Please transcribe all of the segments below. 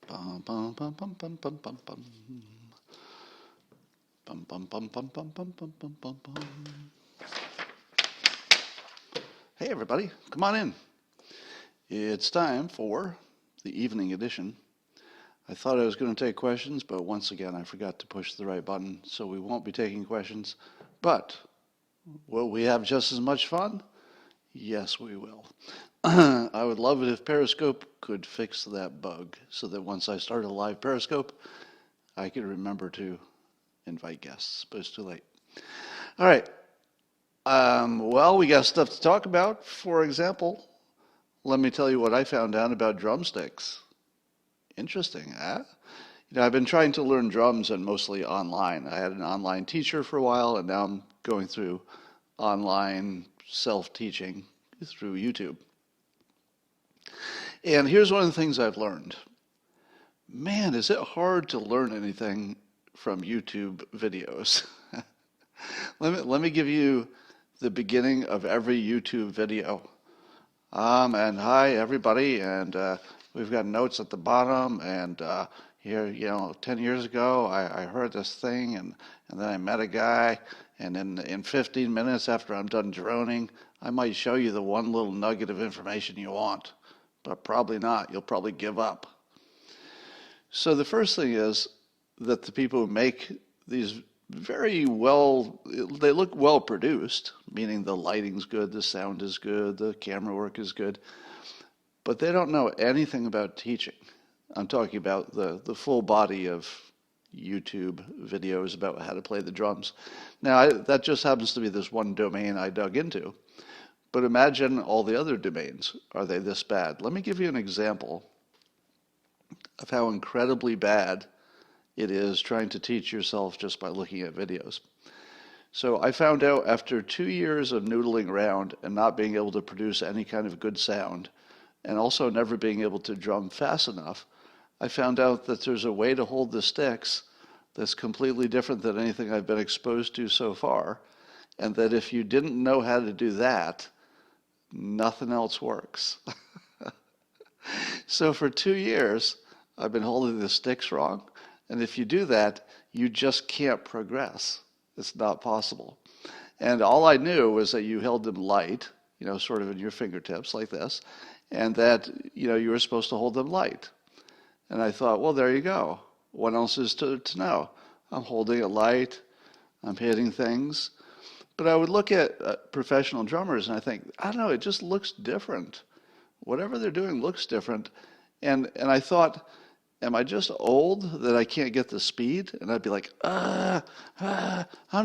Bum, bum, bum, bum, bum, bum, bum, bum. Bum, bum, bum, bum, bum, bum, bum, bum, bum, bum. Hey, everybody, come on in. It's time for the evening edition. I thought I was going to take questions, but once again, I forgot to push the right button, so we won't be taking questions. But will we have just as much fun? Yes, we will. I would love it if Periscope could fix that bug so that once I start a live Periscope, I could remember to invite guests, but it's too late. All right. Well, we got stuff to talk about. For example, let me tell you what I found out about drumsticks. Interesting, huh? I've been trying to learn drums and mostly online. I had an online teacher for a while, and now I'm going through online self-teaching through YouTube. And here's one of the things I've learned. Man, is it hard to learn anything from YouTube videos. Let me give you the beginning of every YouTube video. And hi everybody, and we've got notes at the bottom, and here, 10 years ago I heard this thing, and then I met a guy, and in 15 minutes after I'm done droning, I might show you the one little nugget of information you want, but probably not. You'll probably give up. So the first thing is that the people who make these very well, they look well produced, meaning the lighting's good, the sound is good, the camera work is good, but they don't know anything about teaching. I'm talking about the full body of YouTube videos about how to play the drums. Now, that just happens to be this one domain I dug into, but imagine all the other domains. Are they this bad? Let me give you an example of how incredibly bad it is trying to teach yourself just by looking at videos. So I found out after 2 years of noodling around and not being able to produce any kind of good sound, and also never being able to drum fast enough, I found out that there's a way to hold the sticks that's completely different than anything I've been exposed to so far, and that if you didn't know how to do that, nothing else works. So for 2 years, I've been holding the sticks wrong, and if you do that, you just can't progress. It's not possible. And all I knew was that you held them light, sort of in your fingertips like this, and that, you were supposed to hold them light. And I thought, well, there you go. What else is to know? I'm holding it light, I'm hitting things. But I would look at professional drummers and I think, I don't know, it just looks different. Whatever they're doing looks different. And I thought, am I just old that I can't get the speed? And I'd be like, I'm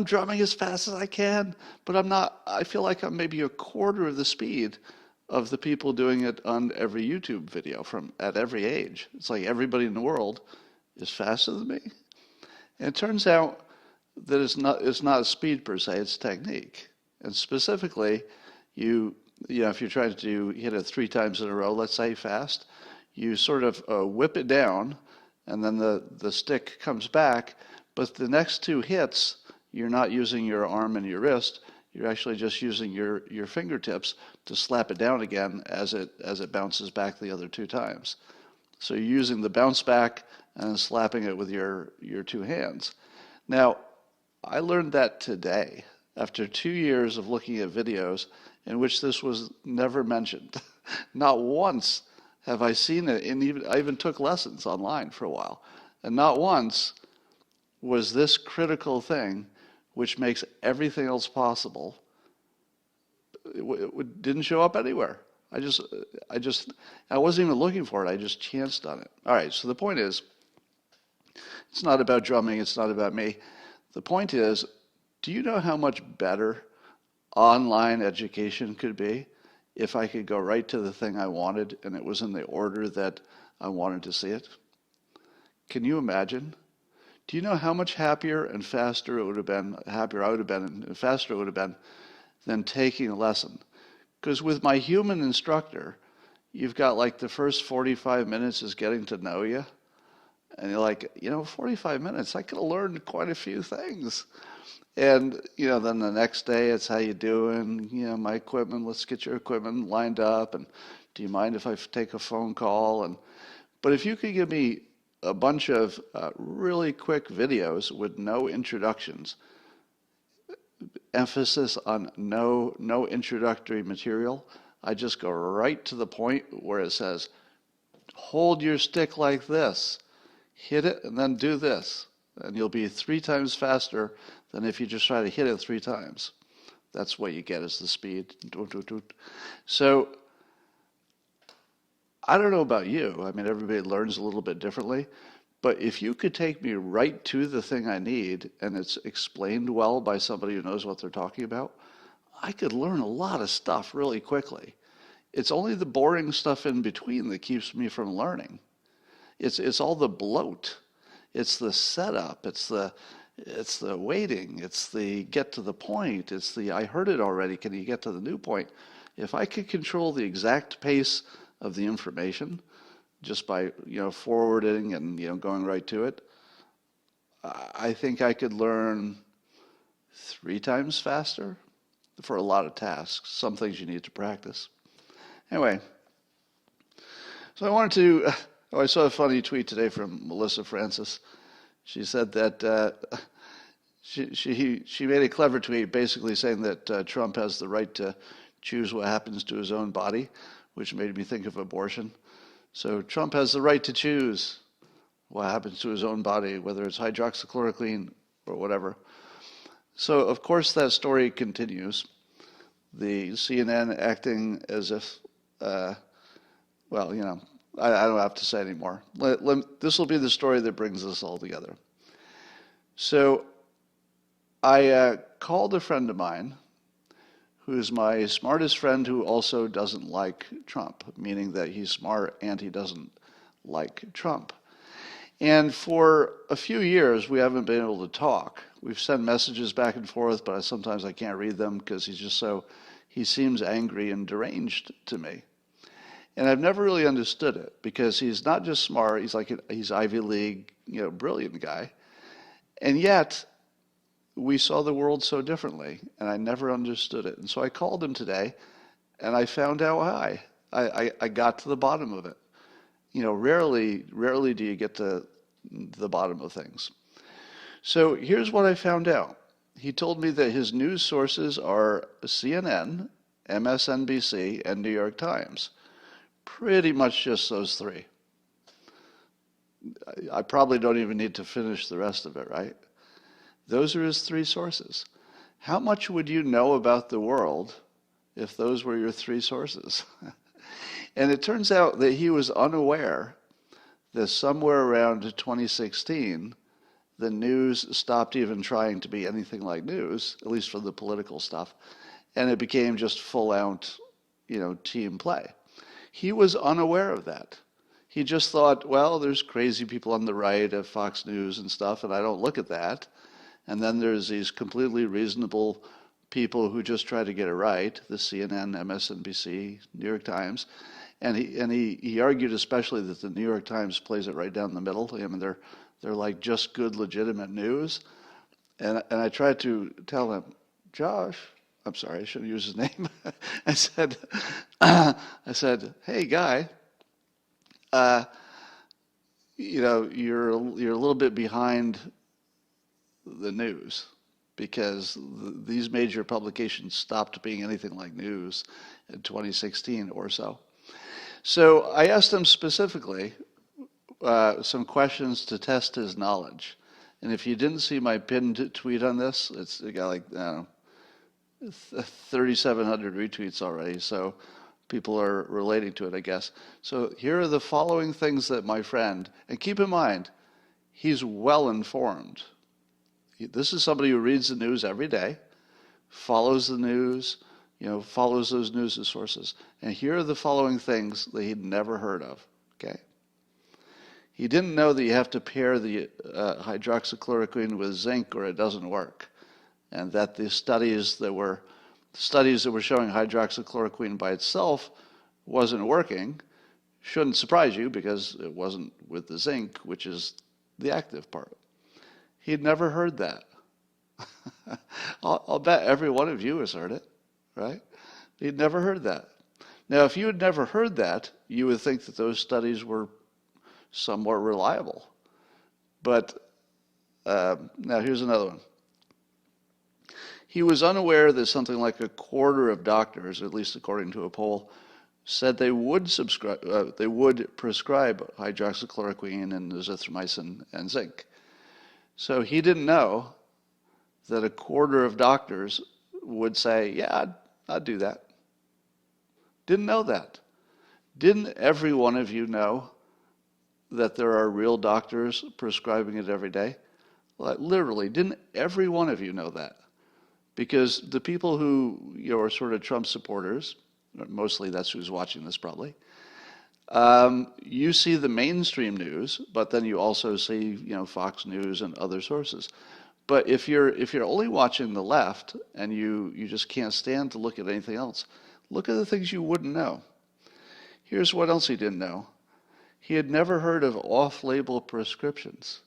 drumming as fast as I can, but I'm not. I feel like I'm maybe a quarter of the speed of the people doing it on every YouTube video from at every age. It's like everybody in the world is faster than me. And it turns out that it's not speed per se, it's technique. And specifically, if you're trying to hit it 3 times in a row, let's say fast, you sort of whip it down, and then the stick comes back, but the next 2 hits, you're not using your arm and your wrist, you're actually just using your fingertips to slap it down again as it bounces back the other 2 times. So you're using the bounce back and slapping it with your 2 hands. Now, I learned that today, after 2 years of looking at videos in which this was never mentioned. Not once have I seen it, and I even took lessons online for a while, and not once was this critical thing, which makes everything else possible, it didn't show up anywhere. I wasn't even looking for it, I just chanced on it. All right, so the point is, it's not about drumming, it's not about me. The point is, do you know how much better online education could be if I could go right to the thing I wanted and it was in the order that I wanted to see it? Can you imagine? Do you know how much happier and faster it would have been, happier I would have been and faster it would have been than taking a lesson? Because with my human instructor, you've got like the first 45 minutes is getting to know you. And you're like, 45 minutes, I could have learned quite a few things. And, then the next day it's how you doing, my equipment, let's get your equipment lined up. And do you mind if I take a phone call? But if you could give me a bunch of really quick videos with no introductions. Emphasis on no introductory material. I just go right to the point where it says, hold your stick like this, hit it, and then do this. And you'll be 3 times faster than if you just try to hit it 3 times. That's what you get is the speed. So I don't know about you. I mean, everybody learns a little bit differently. But if you could take me right to the thing I need and it's explained well by somebody who knows what they're talking about, I could learn a lot of stuff really quickly. It's only the boring stuff in between that keeps me from learning. It's all the bloat. It's the setup. It's the waiting. It's the get to the point. It's the I heard it already. Can you get to the new point? If I could control the exact pace of the information just by forwarding and going right to it, I think I could learn 3 times faster for a lot of tasks. Some things you need to practice. Anyway, so I saw a funny tweet today from Melissa Francis. She said that she made a clever tweet basically saying that Trump has the right to choose what happens to his own body, which made me think of abortion. So Trump has the right to choose what happens to his own body, whether it's hydroxychloroquine or whatever. So, of course, that story continues. The CNN acting as if, I don't have to say anymore. This will be the story that brings us all together. So I called a friend of mine who's my smartest friend who also doesn't like Trump, meaning that he's smart and he doesn't like Trump. And for a few years, we haven't been able to talk. We've sent messages back and forth, but sometimes I can't read them because he seems angry and deranged to me. And I've never really understood it because he's not just smart, he's Ivy League, brilliant guy. And yet, we saw the world so differently, and I never understood it. And so I called him today, and I found out why. I got to the bottom of it. Rarely do you get to the bottom of things. So here's what I found out. He told me that his news sources are CNN, MSNBC, and New York Times. Pretty much just those 3. I probably don't even need to finish the rest of it, right? Those are his 3 sources. How much would you know about the world if those were your 3 sources? And it turns out that he was unaware that somewhere around 2016, the news stopped even trying to be anything like news, at least for the political stuff, and it became just full-out, team play. He was unaware of that. He just thought, well, there's crazy people on the right of Fox News and stuff, and I don't look at that. And then there's these completely reasonable people who just try to get it right, the CNN, MSNBC, New York Times. And he argued especially that the New York Times plays it right down the middle. I mean, they're like just good, legitimate news. And I tried to tell him, Josh, I'm sorry, I shouldn't use his name. I said, hey, guy, you're a little bit behind the news because these major publications stopped being anything like news in 2016 or so. So I asked him specifically some questions to test his knowledge. And if you didn't see my pinned tweet on this, it's got 3,700 retweets already, so people are relating to it, I guess. So here are the following things that my friend, and keep in mind, he's well informed. This is somebody who reads the news every day, follows the news, follows those news sources. And here are the following things that he'd never heard of, okay? He didn't know that you have to pair the hydroxychloroquine with zinc or it doesn't work. And that the studies that were showing hydroxychloroquine by itself wasn't working shouldn't surprise you because it wasn't with the zinc, which is the active part. He'd never heard that. I'll bet every one of you has heard it, right? He'd never heard that. Now, if you had never heard that, you would think that those studies were somewhat reliable. But now here's another one. He was unaware that something like a quarter of doctors, at least according to a poll, said they would prescribe hydroxychloroquine and azithromycin and zinc. So he didn't know that a quarter of doctors would say, yeah, I'd do that. Didn't know that. Didn't every one of you know that there are real doctors prescribing it every day? Like, literally, didn't every one of you know that? Because the people who are sort of Trump supporters, mostly that's who's watching this probably, you see the mainstream news, but then you also see Fox News and other sources. But if you're only watching the left and you just can't stand to look at anything else, look at the things you wouldn't know. Here's what else he didn't know. He had never heard of off-label prescriptions.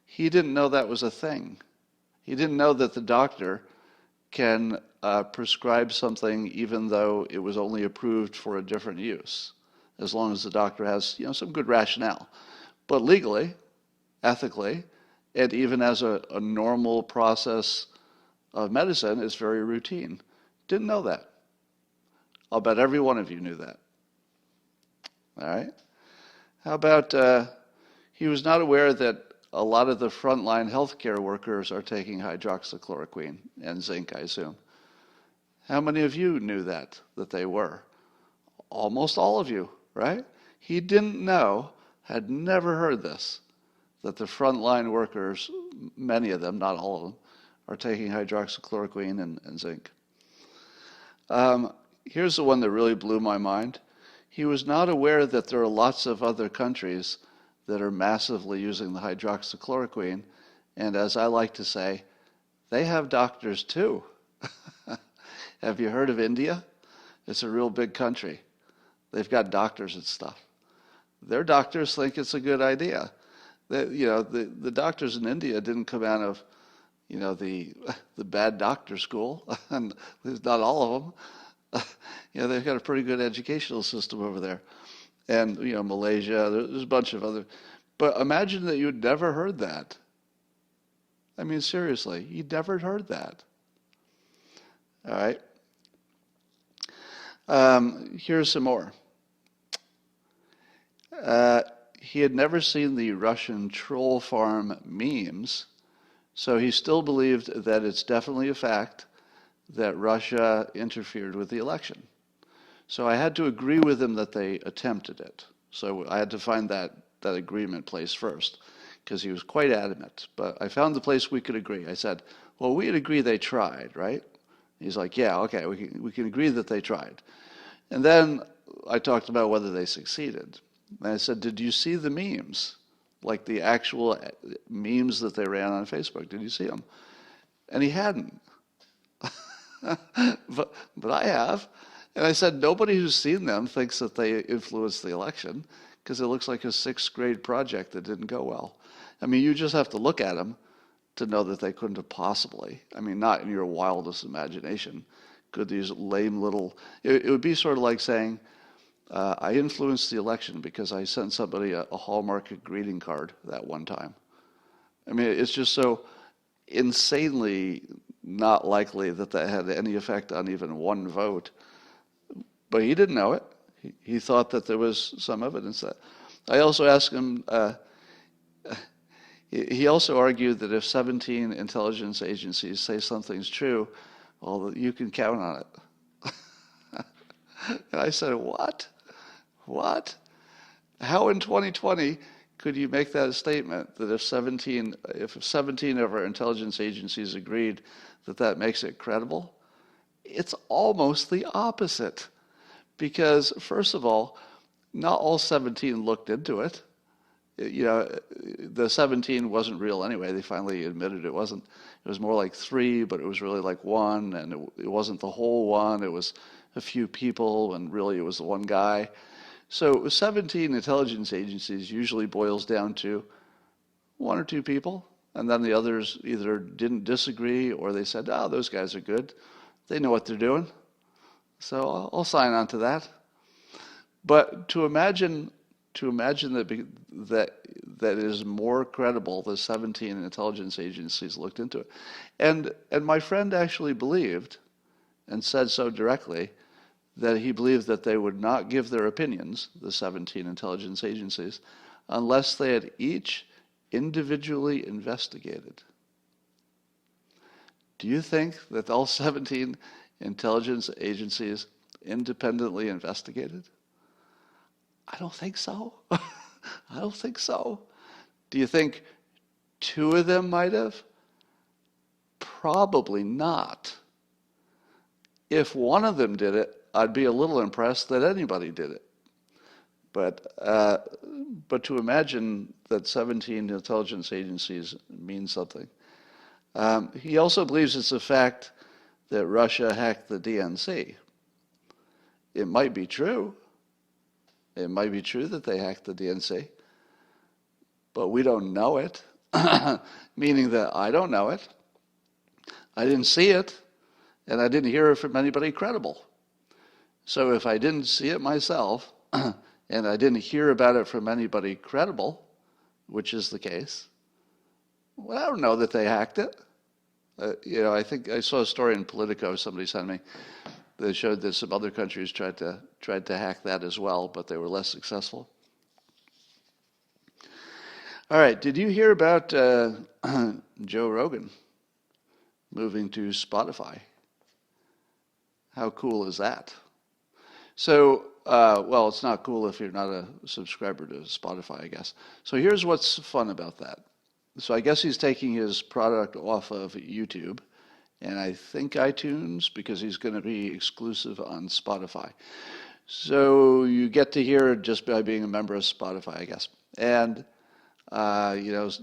He didn't know that was a thing. He didn't know that the doctor can prescribe something even though it was only approved for a different use, as long as the doctor has some good rationale. But legally, ethically, and even as a normal process of medicine, it's very routine. Didn't know that. I'll bet every one of you knew that. All right? How about he was not aware that a lot of the frontline healthcare workers are taking hydroxychloroquine and zinc, I assume. How many of you knew that they were? Almost all of you, right? He didn't know, had never heard this, that the frontline workers, many of them, not all of them, are taking hydroxychloroquine and zinc. Here's the one that really blew my mind. He was not aware that there are lots of other countries that are massively using the hydroxychloroquine, and as I like to say, they have doctors too. Have you heard of India? It's a real big country. They've got doctors and stuff. Their doctors think it's a good idea. The doctors in India didn't come out of the bad doctor school, and not all of them. They've got a pretty good educational system over there. And, Malaysia, there's a bunch of other. But imagine that you'd never heard that. I mean, seriously, you'd never heard that. All right. Here's some more. He had never seen the Russian troll farm memes, so he still believed that it's definitely a fact that Russia interfered with the election. So I had to agree with him that they attempted it. So I had to find that agreement place first, because he was quite adamant. But I found the place we could agree. I said, well, we'd agree they tried, right? He's like, yeah, okay, we can agree that they tried. And then I talked about whether they succeeded. And I said, did you see the memes? Like the actual memes that they ran on Facebook. Did you see them? And he hadn't. but I have. And I said, nobody who's seen them thinks that they influenced the election, because it looks like a sixth grade project that didn't go well. I mean, you just have to look at them to know that they couldn't have possibly, not in your wildest imagination, could these lame little, it would be sort of like saying, I influenced the election because I sent somebody a Hallmark greeting card that one time. It's just so insanely not likely that had any effect on even one vote. But he didn't know it. He thought that there was some evidence that. I also asked him, he also argued that if 17 intelligence agencies say something's true, well, you can count on it. And I said, what? What? How in 2020 could you make that statement, that if 17 of our intelligence agencies agreed that makes it credible? It's almost the opposite. Because, first of all, not all 17 looked into it. The 17 wasn't real anyway. They finally admitted it wasn't. It was more like 3, but it was really like 1, and it wasn't the whole 1. It was a few people, and really it was the one guy. So 17 intelligence agencies usually boils down to 1 or 2 people, and then the others either didn't disagree or they said, oh, those guys are good. They know what they're doing. So I'll sign on to that. But to imagine that that is more credible. The 17 intelligence agencies looked into it. And my friend actually believed, and said so directly, that he believed that they would not give their opinions, the 17 intelligence agencies, unless they had each individually investigated. Do you think that all 17 intelligence agencies independently investigated? I don't think so. I don't think so. Do you think 2 of them might have? Probably not. If one of them did it, I'd be a little impressed that anybody did it. But to imagine that 17 intelligence agencies means something. He also believes it's a fact that Russia hacked the DNC. It might be true. It might be true that they hacked the DNC, but we don't know it, meaning that I don't know it. I didn't see it, and I didn't hear it from anybody credible. So if I didn't see it myself, and I didn't hear about it from anybody credible, which is the case, well, I don't know that they hacked it. I think I saw a story in Politico somebody sent me that showed that some other countries tried to hack that as well, but they were less successful. All right, did you hear about Joe Rogan moving to Spotify? How cool is that? So, well, it's not cool if you're not a subscriber to Spotify, I guess. So here's what's fun about that. So I guess he's taking his product off of YouTube, and I think iTunes, because he's going to be exclusive on Spotify. So you get to hear it just by being a member of Spotify, I guess. And,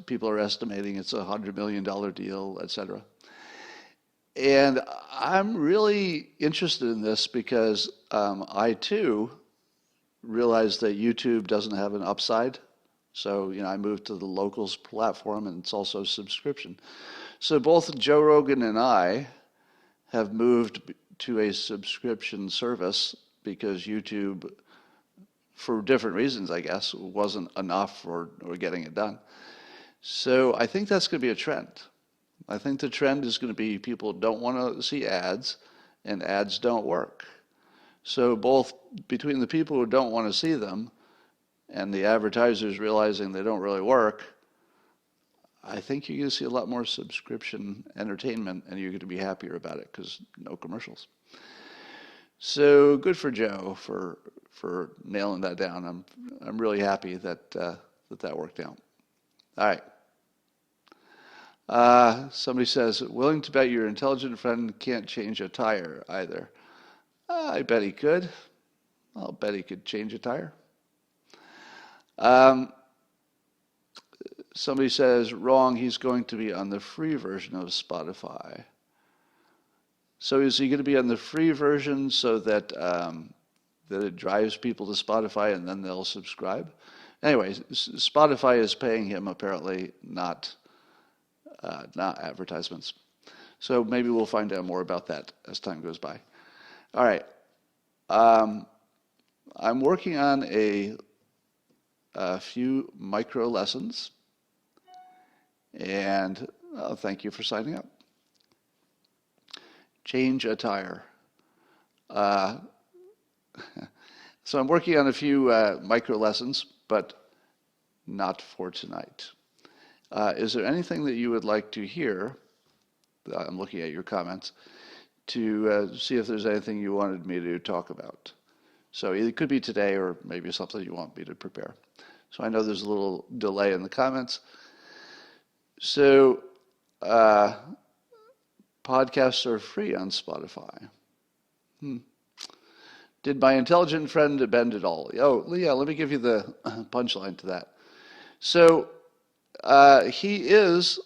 people are estimating it's a $100 million deal, etc. And I'm really interested in this because I, too, realized that YouTube doesn't have an upside. So, I moved to the Locals platform, and it's also subscription. So both Joe Rogan and I have moved to a subscription service because YouTube, for different reasons, I guess, wasn't enough for getting it done. So I think that's going to be a trend. I think the trend is going to be people don't want to see ads, and ads don't work. So both between the people who don't want to see them and the advertisers realizing they don't really work, I think you're going to see a lot more subscription entertainment, and you're going to be happier about it because no commercials. So good for Joe for nailing that down. I'm really happy that that worked out. All right. Somebody says, willing to bet your intelligent friend can't change a tire either. I bet he could. I'll bet he could change a tire. Somebody says, wrong, he's going to be on the free version of Spotify. So is he going to be on the free version so that that it drives people to Spotify and then they'll subscribe? Anyway, Spotify is paying him apparently, not advertisements. So maybe we'll find out more about that as time goes by. All right. I'm working on a few micro lessons, and thank you for signing up. Change a tire. So I'm working on a few micro lessons, but not for tonight. Is there anything that you would like to hear? I'm looking at your comments to see if there's anything you wanted me to talk about. So it could be today or maybe something you want me to prepare. So I know there's a little delay in the comments. So podcasts are free on Spotify. Did my intelligent friend bend it all? Oh, yeah, let me give you the punchline to that. So he is,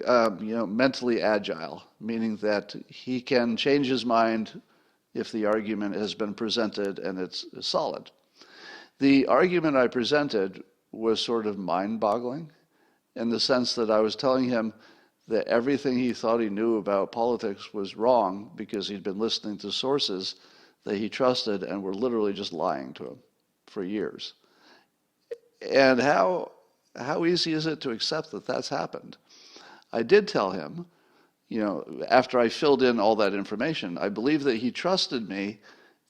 mentally agile, meaning that he can change his mind if the argument has been presented and it's solid. The argument I presented was sort of mind-boggling in the sense that I was telling him that everything he thought he knew about politics was wrong because he'd been listening to sources that he trusted and were literally just lying to him for years. And how easy is it to accept that that's happened? I did tell him, after I filled in all that information, I believe that he trusted me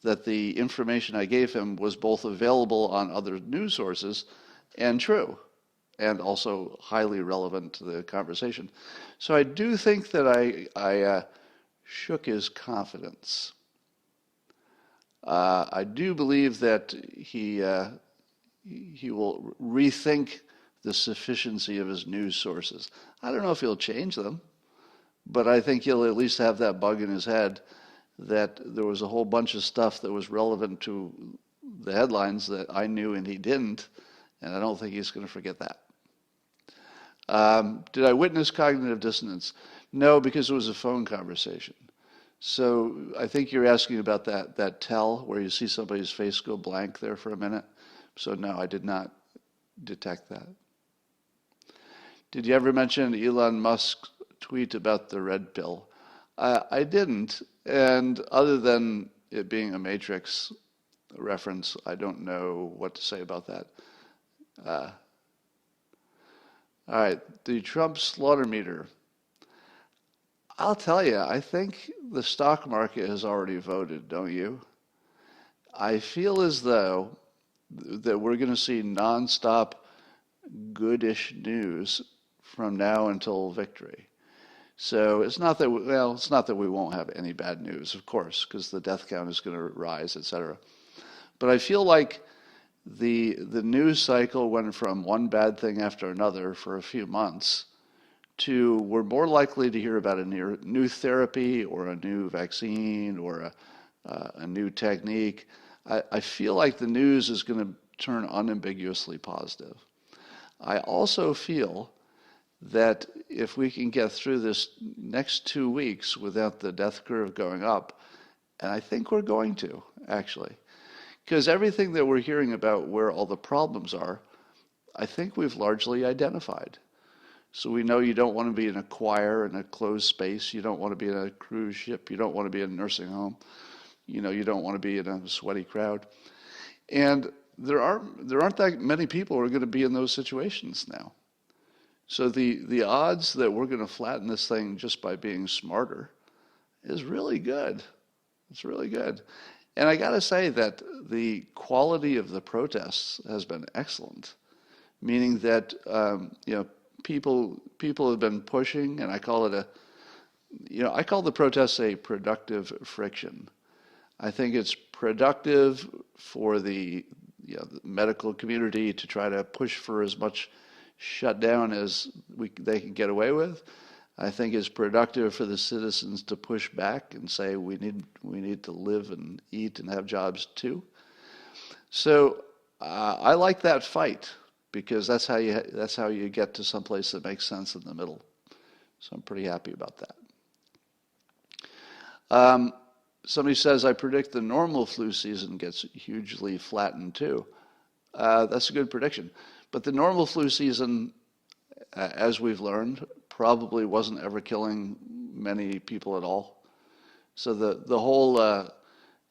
that the information I gave him was both available on other news sources and true, and also highly relevant to the conversation. So I do think that I shook his confidence. I do believe that he will rethink the sufficiency of his news sources. I don't know if he'll change them, but I think he'll at least have that bug in his head that there was a whole bunch of stuff that was relevant to the headlines that I knew and he didn't, and I don't think he's going to forget that. Did I witness cognitive dissonance? No, because it was a phone conversation. So I think you're asking about that tell where you see somebody's face go blank there for a minute. So no, I did not detect that. Did you ever mention Elon Musk's tweet about the red pill? I didn't, and other than it being a Matrix reference, I don't know what to say about that. All right, the Trump slaughter meter. I'll tell you, I think the stock market has already voted, don't you? I feel as though that we're going to see nonstop goodish news from now until victory. So it's not that we won't have any bad news, of course, because the death count is going to rise, etc. But I feel like the news cycle went from one bad thing after another for a few months to we're more likely to hear about a new therapy or a new vaccine or a new technique. I feel like the news is going to turn unambiguously positive. I also feel that if we can get through this next 2 weeks without the death curve going up, and I think we're going to, actually, because everything that we're hearing about where all the problems are, I think we've largely identified. So we know you don't want to be in a choir in a closed space. You don't want to be in a cruise ship. You don't want to be in a nursing home. You don't want to be in a sweaty crowd. And there aren't that many people who are going to be in those situations now. So the odds that we're going to flatten this thing just by being smarter is really good. It's really good. And I got to say that the quality of the protests has been excellent, meaning that people have been pushing, and I call the protests a productive friction. I think it's productive for the medical community to try to push for as much shutdown as they can get away with. I think it's productive for the citizens to push back and say we need to live and eat and have jobs too. So I like that fight because that's how you get to someplace that makes sense in the middle. So I'm pretty happy about that. Somebody says I predict the normal flu season gets hugely flattened too. That's a good prediction. But the normal flu season, as we've learned, probably wasn't ever killing many people at all. So the whole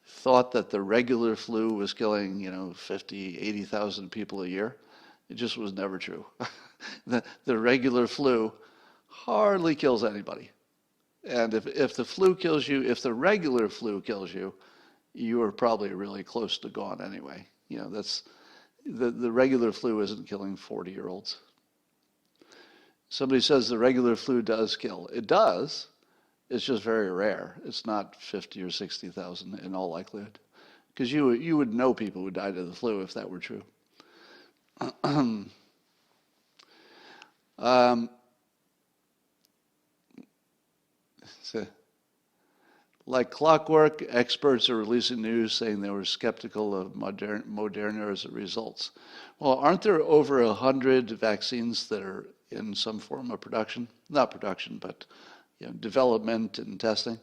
thought that the regular flu was killing 50, 80,000 people a year, it just was never true. The regular flu hardly kills anybody. And if the flu kills you, if the regular flu kills you, you are probably really close to gone anyway. That's the regular flu isn't killing 40-year-olds. Somebody says the regular flu does kill. It does. It's just very rare. It's not 50 or 60,000 in all likelihood. Because you would know people who died of the flu if that were true. Like clockwork, experts are releasing news saying they were skeptical of Moderna's results. Well, aren't there over 100 vaccines that are in some form of production? Not production, but development and testing.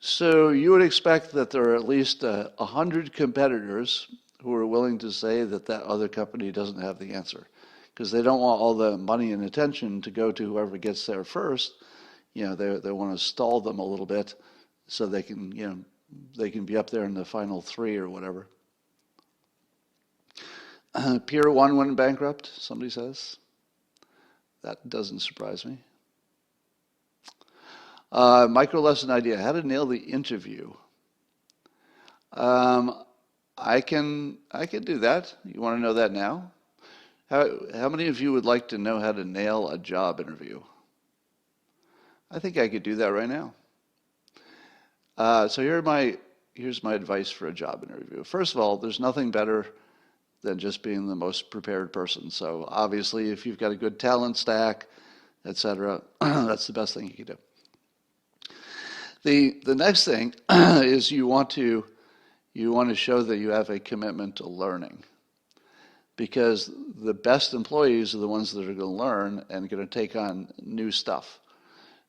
So you would expect that there are at least 100 competitors who are willing to say that other company doesn't have the answer, because they don't want all the money and attention to go to whoever gets there first. They want to stall them a little bit so they can be up there in the final three or whatever. Pier 1 went bankrupt, somebody says. That doesn't surprise me. Micro lesson idea, how to nail the interview. I can do that. You want to know that now? How many of you would like to know how to nail a job interview? I think I could do that right now. So here's my advice for a job interview. First of all, there's nothing better than just being the most prepared person. So obviously, if you've got a good talent stack, etc., that's the best thing you can do. The next thing is you want to show that you have a commitment to learning, because the best employees are the ones that are going to learn and going to take on new stuff.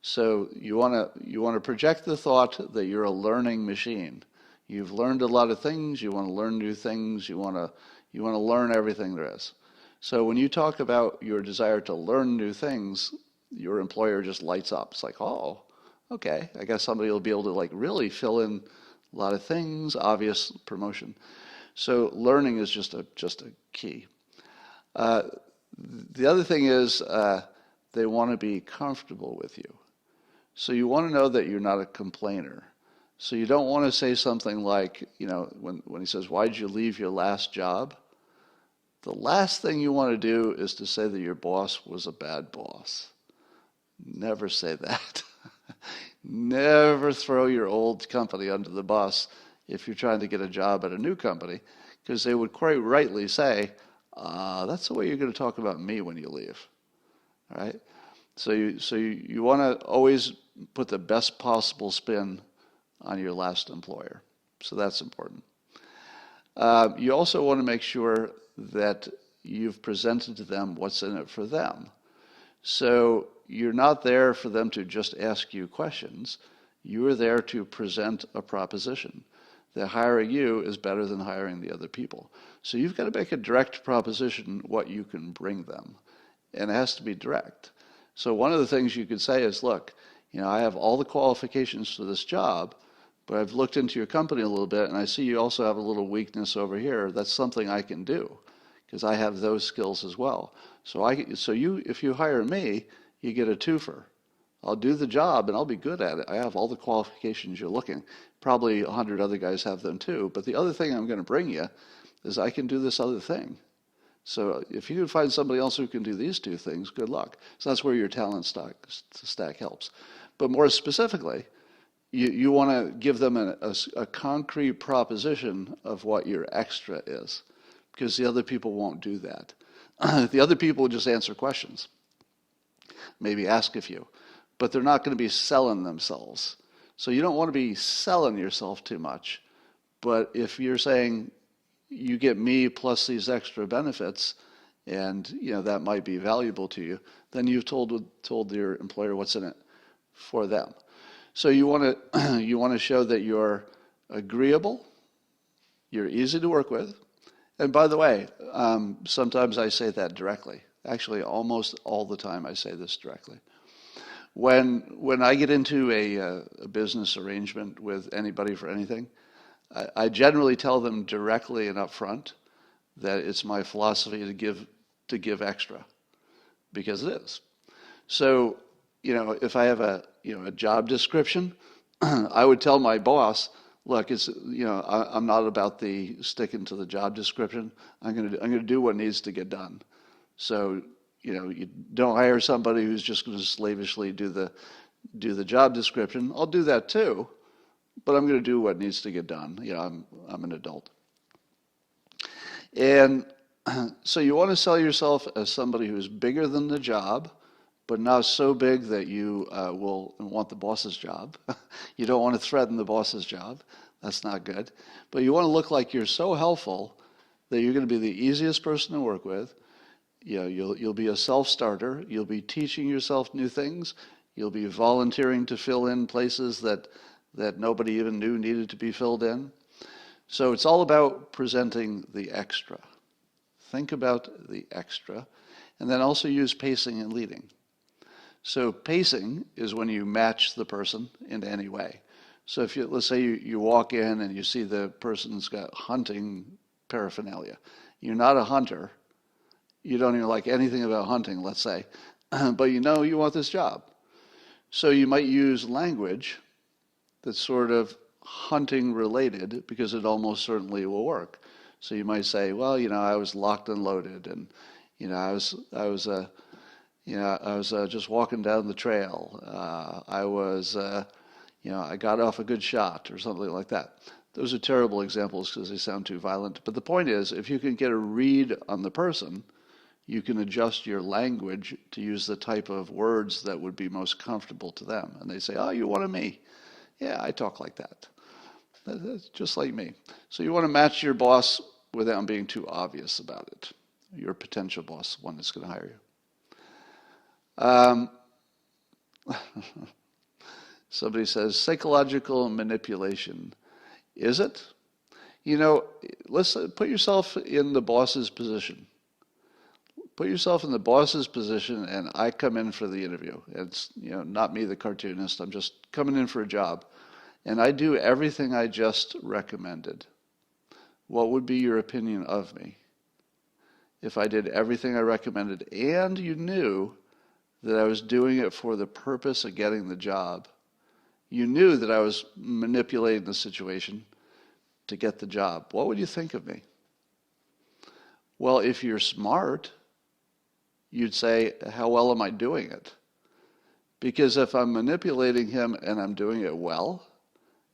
So you want to project the thought that you're a learning machine. You've learned a lot of things. You want to learn new things. You want to learn everything there is. So when you talk about your desire to learn new things, your employer just lights up. It's like, oh, okay, I guess somebody will be able to like really fill in a lot of things, obvious promotion. So learning is just a key. The other thing is they want to be comfortable with you. So you want to know that you're not a complainer. So you don't want to say something like, when he says, why did you leave your last job? The last thing you want to do is to say that your boss was a bad boss. Never say that. Never throw your old company under the bus if you're trying to get a job at a new company, because they would quite rightly say, that's the way you're going to talk about me when you leave. All right? So you want to always put the best possible spin on your last employer. So that's important. You also want to make sure that you've presented to them what's in it for them. So you're not there for them to just ask you questions. You are there to present a proposition. That hiring you is better than hiring the other people. So you've got to make a direct proposition what you can bring them. And it has to be direct. So one of the things you could say is, look, I have all the qualifications for this job, but I've looked into your company a little bit, and I see you also have a little weakness over here. That's something I can do, because I have those skills as well. So if you hire me, you get a twofer. I'll do the job, and I'll be good at it. I have all the qualifications you're looking. Probably 100 other guys have them too. But the other thing I'm going to bring you is I can do this other thing. So if you can find somebody else who can do these two things, good luck. So that's where your talent stack helps. But more specifically, you want to give them a concrete proposition of what your extra is, because the other people won't do that. The other people will just answer questions, maybe ask a few, but they're not going to be selling themselves. So you don't want to be selling yourself too much. But if you're saying, you get me plus these extra benefits, and that might be valuable to you, then you've told your employer what's in it for them. So you want to show that you're agreeable, you're easy to work with, and by the way, sometimes I say that directly. Actually, almost all the time I say this directly. When I get into a business arrangement with anybody for anything, I generally tell them directly and upfront that it's my philosophy to give extra, because it is. So, if I have a job description, I would tell my boss, look, I'm not about the sticking to the job description. I'm going to do what needs to get done. So, you don't hire somebody who's just going to slavishly do the job description. I'll do that too, but I'm going to do what needs to get done. I'm an adult. And so you want to sell yourself as somebody who's bigger than the job, but not so big that you will want the boss's job. You don't want to threaten the boss's job. That's not good. But you want to look like you're so helpful that you're going to be the easiest person to work with. You'll be a self-starter. You'll be teaching yourself new things. You'll be volunteering to fill in places that nobody even knew needed to be filled in. So it's all about presenting the extra. Think about the extra, and then also use pacing and leading. So pacing is when you match the person in any way. So let's say you walk in and you see the person's got hunting paraphernalia, You're not a hunter. You don't even like anything about hunting, let's say, but you know you want this job. So you might use language that's sort of hunting related because it almost certainly will work. So you might say, well, I was locked and loaded, and I was just walking down the trail. I got off a good shot or something like that. Those are terrible examples because they sound too violent. But the point is, if you can get a read on the person, you can adjust your language to use the type of words that would be most comfortable to them. And they say, oh, you wanted me. Yeah, I talk like that. That's just like me. So you want to match your boss without being too obvious about it. Your potential boss, one that's going to hire you. Somebody says, psychological manipulation. Is it? Let's put yourself in the boss's position. Put yourself in the boss's position, and I come in for the interview. It's, not me, the cartoonist. I'm just coming in for a job. And I do everything I just recommended. What would be your opinion of me if I did everything I recommended and you knew that I was doing it for the purpose of getting the job? You knew that I was manipulating the situation to get the job. What would you think of me? Well, if you're smart, you'd say, how well am I doing it? Because if I'm manipulating him and I'm doing it well,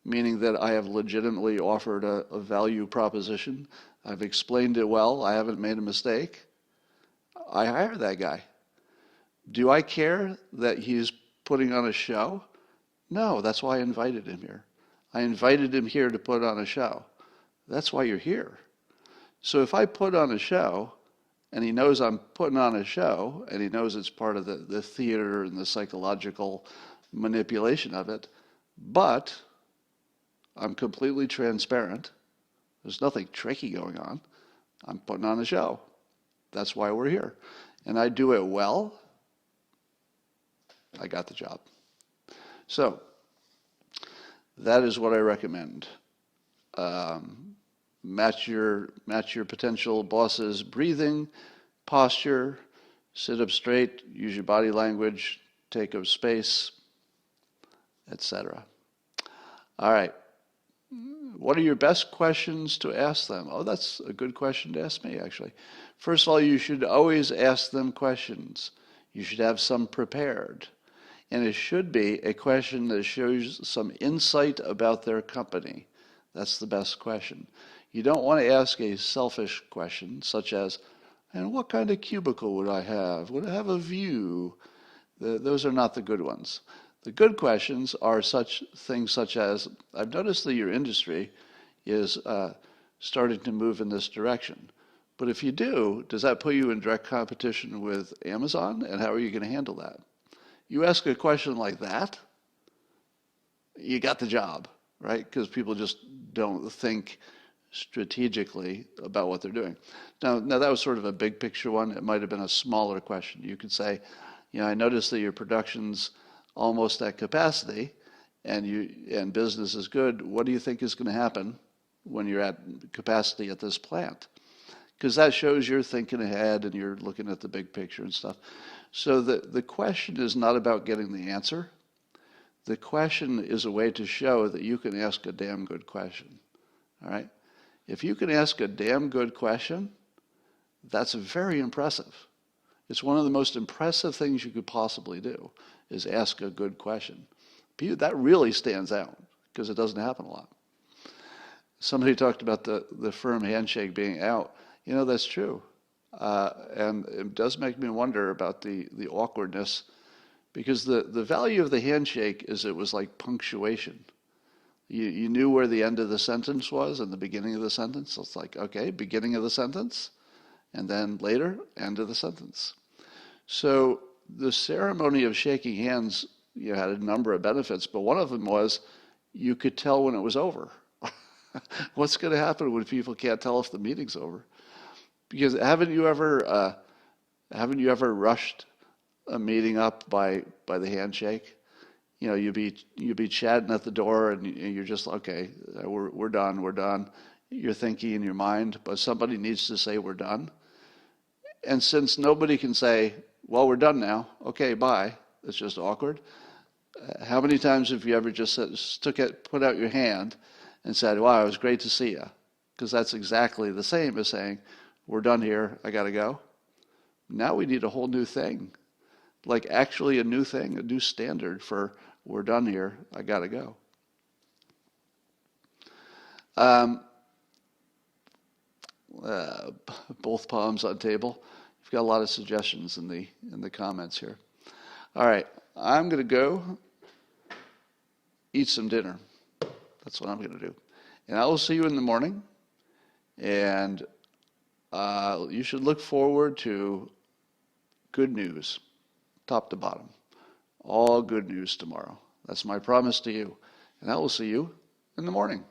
meaning that I have legitimately offered a value proposition, I've explained it well, I haven't made a mistake, I hire that guy. Do I care that he's putting on a show? No, that's why I invited him here. I invited him here to put on a show. That's why you're here. So if I put on a show, and he knows I'm putting on a show, and he knows it's part of the theater and the psychological manipulation of it, but I'm completely transparent. There's nothing tricky going on. I'm putting on a show. That's why we're here. And I do it well, I got the job. So that is what I recommend. Match your potential boss's breathing, posture, sit up straight, use your body language, take up space, etc. All right. What are your best questions to ask them? Oh, that's a good question to ask me, actually. First of all, you should always ask them questions. You should have some prepared. And it should be a question that shows some insight about their company. That's the best question. You don't want to ask a selfish question, such as, and what kind of cubicle would I have? Would I have a view? Those are not the good ones. The good questions are such things such as, I've noticed that your industry is starting to move in this direction. But if you do, does that put you in direct competition with Amazon? And how are you going to handle that? You ask a question like that, you got the job, right? Because people just don't think strategically about what they're doing. Now that was sort of a big picture one. It might have been a smaller question. You could say, I noticed that your production's almost at capacity, and business is good. What do you think is going to happen when you're at capacity at this plant? Because that shows you're thinking ahead and you're looking at the big picture and stuff. So the question is not about getting the answer. The question is a way to show that you can ask a damn good question. All right? If you can ask a damn good question, that's very impressive. It's one of the most impressive things you could possibly do, is ask a good question. That really stands out because it doesn't happen a lot. Somebody talked about the firm handshake being out. That's true. And it does make me wonder about the awkwardness, because the value of the handshake is it was like punctuation. You knew where the end of the sentence was and the beginning of the sentence. So it's like, okay, beginning of the sentence, and then later, end of the sentence. So the ceremony of shaking hands had a number of benefits, but one of them was you could tell when it was over. What's going to happen when people can't tell if the meeting's over? Because haven't you ever rushed a meeting up by the handshake? You'd be chatting at the door, and you're just, okay, we're done. you're thinking in your mind, but somebody needs to say we're done. And since nobody can say, well, we're done now, okay, bye, it's just awkward. How many times have you ever just put out your hand and said, wow, it was great to see you? Because that's exactly the same as saying, we're done here, I got to go. Now we need a whole new thing, like actually a new thing, a new standard for we're done here, I got to go. Both palms on table. You've got a lot of suggestions in the comments here. All right, I'm going to go eat some dinner. That's what I'm going to do. And I will see you in the morning. And you should look forward to good news, top to bottom. All good news tomorrow. That's my promise to you. And I will see you in the morning.